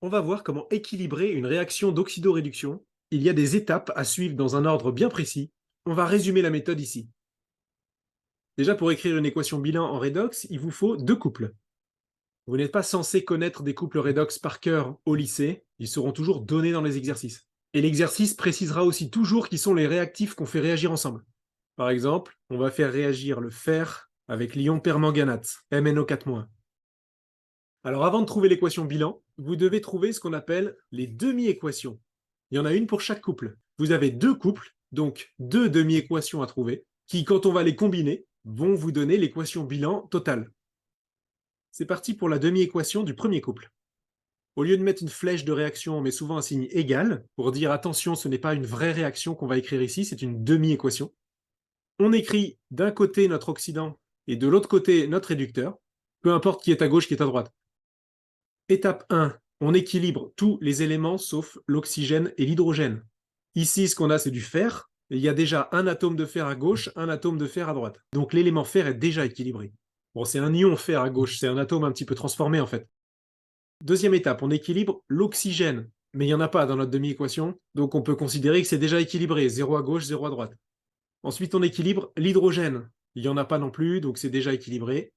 On va voir comment équilibrer une réaction d'oxydoréduction. Il y a des étapes à suivre dans un ordre bien précis. On va résumer la méthode ici. Déjà, pour écrire une équation bilan en redox, il vous faut deux couples. Vous n'êtes pas censé connaître des couples redox par cœur au lycée, ils seront toujours donnés dans les exercices. Et l'exercice précisera aussi toujours qui sont les réactifs qu'on fait réagir ensemble. Par exemple, on va faire réagir le fer avec l'ion permanganate, MnO4-. Alors avant de trouver l'équation bilan, vous devez trouver ce qu'on appelle les demi-équations. Il y en a une pour chaque couple. Vous avez deux couples, donc deux demi-équations à trouver, qui, quand on va les combiner, vont vous donner l'équation bilan totale. C'est parti pour la demi-équation du premier couple. Au lieu de mettre une flèche de réaction, on met souvent un signe égal, pour dire attention, ce n'est pas une vraie réaction qu'on va écrire ici, c'est une demi-équation. On écrit d'un côté notre oxydant et de l'autre côté notre réducteur, peu importe qui est à gauche, qui est à droite. Étape 1, on équilibre tous les éléments sauf l'oxygène et l'hydrogène. Ici, ce qu'on a, c'est du fer, et il y a déjà un atome de fer à gauche, un atome de fer à droite. Donc l'élément fer est déjà équilibré. Bon, c'est un ion fer à gauche, c'est un atome un petit peu transformé en fait. Deuxième étape, on équilibre l'oxygène, mais il n'y en a pas dans notre demi-équation, donc on peut considérer que c'est déjà équilibré, 0 à gauche, 0 à droite. Ensuite, on équilibre l'hydrogène, il n'y en a pas non plus, donc c'est déjà équilibré.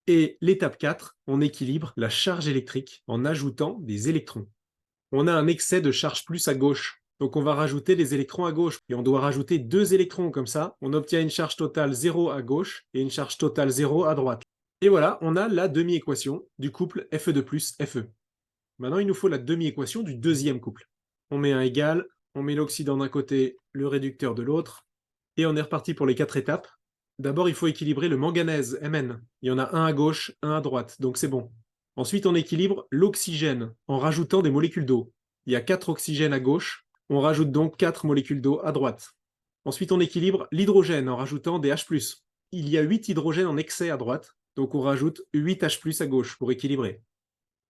Et l'étape 4, on équilibre la charge électrique en ajoutant des électrons. On a un excès de charge plus à gauche, donc on va rajouter des électrons à gauche, et on doit rajouter deux électrons comme ça, on obtient une charge totale 0 à gauche et une charge totale 0 à droite. Et voilà, on a la demi-équation du couple Fe2 plus Fe. Maintenant, il nous faut la demi-équation du deuxième couple. On met un égal, on met l'oxydant d'un côté, le réducteur de l'autre, et on est reparti pour les 4 étapes. D'abord, il faut équilibrer le manganèse, Mn. Il y en a un à gauche, un à droite, donc c'est bon. Ensuite, on équilibre l'oxygène en rajoutant des molécules d'eau. Il y a 4 oxygènes à gauche, on rajoute donc 4 molécules d'eau à droite. Ensuite, on équilibre l'hydrogène en rajoutant des H+. Il y a 8 hydrogènes en excès à droite, donc on rajoute 8 H+ à gauche pour équilibrer.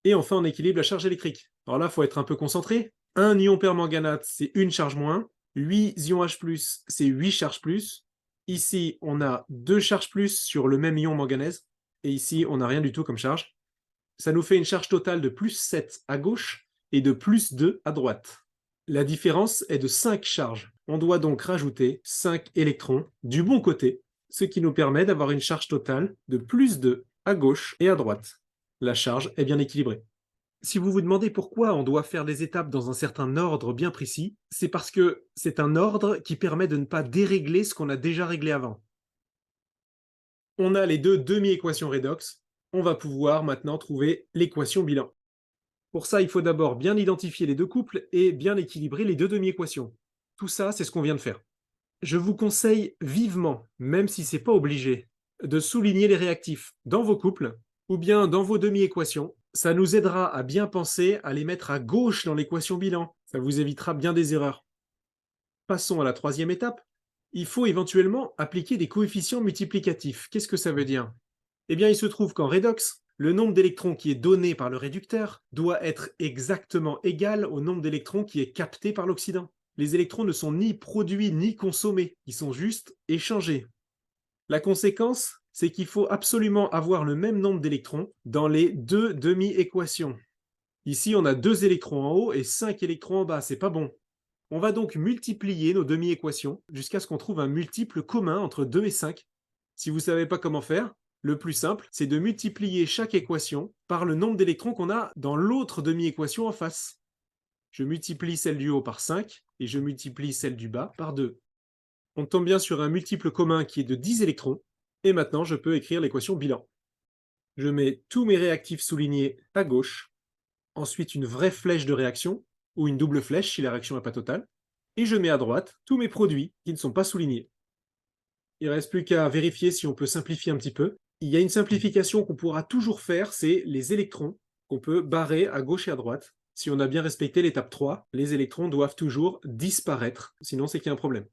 Et enfin, on équilibre la charge électrique. Alors là, il faut être un peu concentré. Un ion permanganate, c'est une charge moins. 8 ions H+, c'est 8 charges plus. Ici, on a 2 charges plus sur le même ion manganèse. Et ici, on n'a rien du tout comme charge. Ça nous fait une charge totale de plus 7 à gauche et de plus 2 à droite. La différence est de 5 charges. On doit donc rajouter 5 électrons du bon côté, ce qui nous permet d'avoir une charge totale de plus 2 à gauche et à droite. La charge est bien équilibrée. Si vous vous demandez pourquoi on doit faire les étapes dans un certain ordre bien précis, c'est parce que c'est un ordre qui permet de ne pas dérégler ce qu'on a déjà réglé avant. On a les deux demi-équations redox, on va pouvoir maintenant trouver l'équation bilan. Pour ça, il faut d'abord bien identifier les deux couples et bien équilibrer les deux demi-équations. Tout ça, c'est ce qu'on vient de faire. Je vous conseille vivement, même si c'est pas obligé, de souligner les réactifs dans vos couples ou bien dans vos demi-équations. Ça nous aidera à bien penser à les mettre à gauche dans l'équation bilan. Ça vous évitera bien des erreurs. Passons à la troisième étape. Il faut éventuellement appliquer des coefficients multiplicatifs. Qu'est-ce que ça veut dire? Eh bien, il se trouve qu'en redox, le nombre d'électrons qui est donné par le réducteur doit être exactement égal au nombre d'électrons qui est capté par l'oxydant. Les électrons ne sont ni produits ni consommés, ils sont juste échangés. La conséquence, c'est qu'il faut absolument avoir le même nombre d'électrons dans les deux demi-équations. Ici, on a 2 électrons en haut et 5 électrons en bas, c'est pas bon. On va donc multiplier nos demi-équations jusqu'à ce qu'on trouve un multiple commun entre 2 et 5. Si vous ne savez pas comment faire, le plus simple, c'est de multiplier chaque équation par le nombre d'électrons qu'on a dans l'autre demi-équation en face. Je multiplie celle du haut par 5 et je multiplie celle du bas par 2. On tombe bien sur un multiple commun qui est de 10 électrons, et maintenant je peux écrire l'équation bilan. Je mets tous mes réactifs soulignés à gauche, ensuite une vraie flèche de réaction, ou une double flèche si la réaction n'est pas totale, et je mets à droite tous mes produits qui ne sont pas soulignés. Il ne reste plus qu'à vérifier si on peut simplifier un petit peu. Il y a une simplification qu'on pourra toujours faire, c'est les électrons, qu'on peut barrer à gauche et à droite. Si on a bien respecté l'étape 3, les électrons doivent toujours disparaître, sinon c'est qu'il y a un problème.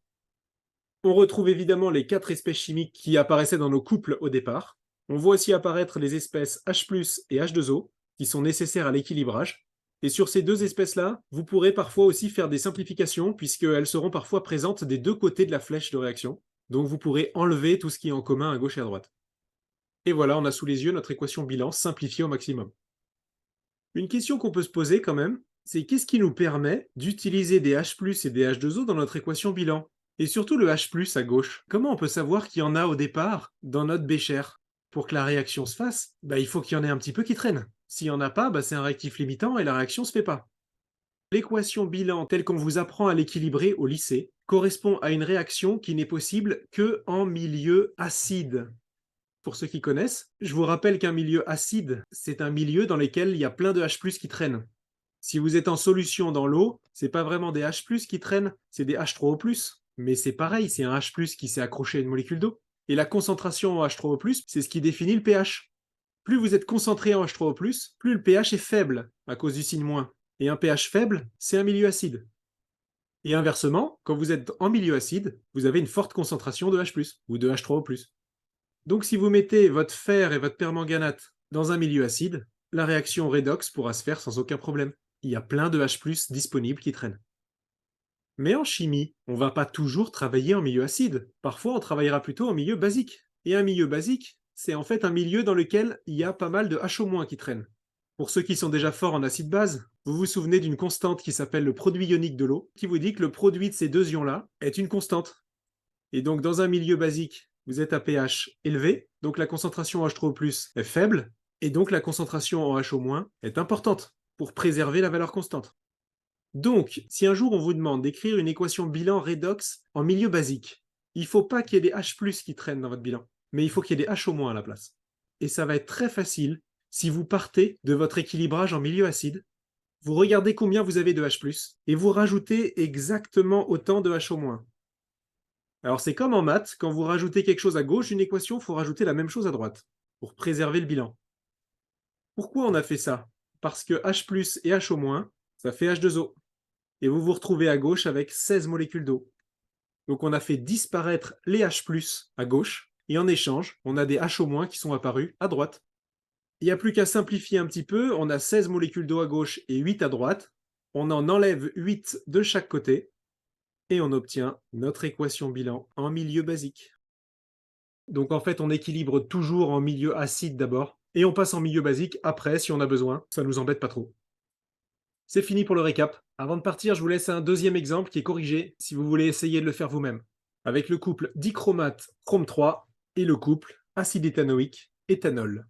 On retrouve évidemment les 4 espèces chimiques qui apparaissaient dans nos couples au départ. On voit aussi apparaître les espèces H+, et H2O, qui sont nécessaires à l'équilibrage. Et sur ces deux espèces-là, vous pourrez parfois aussi faire des simplifications, puisqu'elles seront parfois présentes des deux côtés de la flèche de réaction. Donc vous pourrez enlever tout ce qui est en commun à gauche et à droite. Et voilà, on a sous les yeux notre équation bilan simplifiée au maximum. Une question qu'on peut se poser quand même, c'est qu'est-ce qui nous permet d'utiliser des H+ et des H2O dans notre équation bilan? Et surtout le H+ à gauche. Comment on peut savoir qu'il y en a au départ dans notre bécher? Pour que la réaction se fasse, il faut qu'il y en ait un petit peu qui traîne. S'il n'y en a pas, c'est un réactif limitant et la réaction se fait pas. L'équation bilan telle qu'on vous apprend à l'équilibrer au lycée correspond à une réaction qui n'est possible que en milieu acide. Pour ceux qui connaissent, je vous rappelle qu'un milieu acide, c'est un milieu dans lequel il y a plein de H+ qui traînent. Si vous êtes en solution dans l'eau, c'est pas vraiment des H+ qui traînent, c'est des H3O+. Mais c'est pareil, c'est un H+ qui s'est accroché à une molécule d'eau. Et la concentration en H3O+, c'est ce qui définit le pH. Plus vous êtes concentré en H3O+, plus le pH est faible, à cause du signe moins. Et un pH faible, c'est un milieu acide. Et inversement, quand vous êtes en milieu acide, vous avez une forte concentration de H+, ou de H3O+. Donc si vous mettez votre fer et votre permanganate dans un milieu acide, la réaction redox pourra se faire sans aucun problème. Il y a plein de H+ disponibles qui traînent. Mais en chimie, on va pas toujours travailler en milieu acide. Parfois, on travaillera plutôt en milieu basique. Et un milieu basique, c'est en fait un milieu dans lequel il y a pas mal de HO- qui traînent. Pour ceux qui sont déjà forts en acide-base, vous vous souvenez d'une constante qui s'appelle le produit ionique de l'eau, qui vous dit que le produit de ces deux ions-là est une constante. Et donc, dans un milieu basique, vous êtes à pH élevé, donc la concentration en H3O+ est faible, et donc la concentration en HO- est importante, pour préserver la valeur constante. Donc, si un jour on vous demande d'écrire une équation bilan redox en milieu basique, il ne faut pas qu'il y ait des H+ qui traînent dans votre bilan, mais il faut qu'il y ait des HO- à la place. Et ça va être très facile si vous partez de votre équilibrage en milieu acide, vous regardez combien vous avez de H+, et vous rajoutez exactement autant de HO-. Alors c'est comme en maths, quand vous rajoutez quelque chose à gauche d'une équation, il faut rajouter la même chose à droite, pour préserver le bilan. Pourquoi on a fait ça? Parce que H+ et HO-, ça fait H2O. Et vous vous retrouvez à gauche avec 16 molécules d'eau. Donc on a fait disparaître les H+ à gauche, et en échange, on a des HO- qui sont apparus à droite. Il n'y a plus qu'à simplifier un petit peu, on a 16 molécules d'eau à gauche et 8 à droite. On en enlève 8 de chaque côté, et on obtient notre équation bilan en milieu basique. Donc en fait, on équilibre toujours en milieu acide d'abord, et on passe en milieu basique après si on a besoin, ça nous embête pas trop. C'est fini pour le récap. Avant de partir, je vous laisse un deuxième exemple qui est corrigé si vous voulez essayer de le faire vous-même. Avec le couple dichromate chrome 3 et le couple acide éthanoïque éthanol.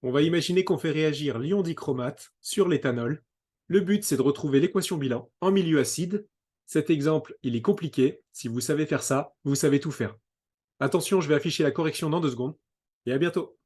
On va imaginer qu'on fait réagir l'ion dichromate sur l'éthanol. Le but, c'est de retrouver l'équation bilan en milieu acide. Cet exemple, il est compliqué. Si vous savez faire ça, vous savez tout faire. Attention, je vais afficher la correction dans 2 secondes. Et à bientôt.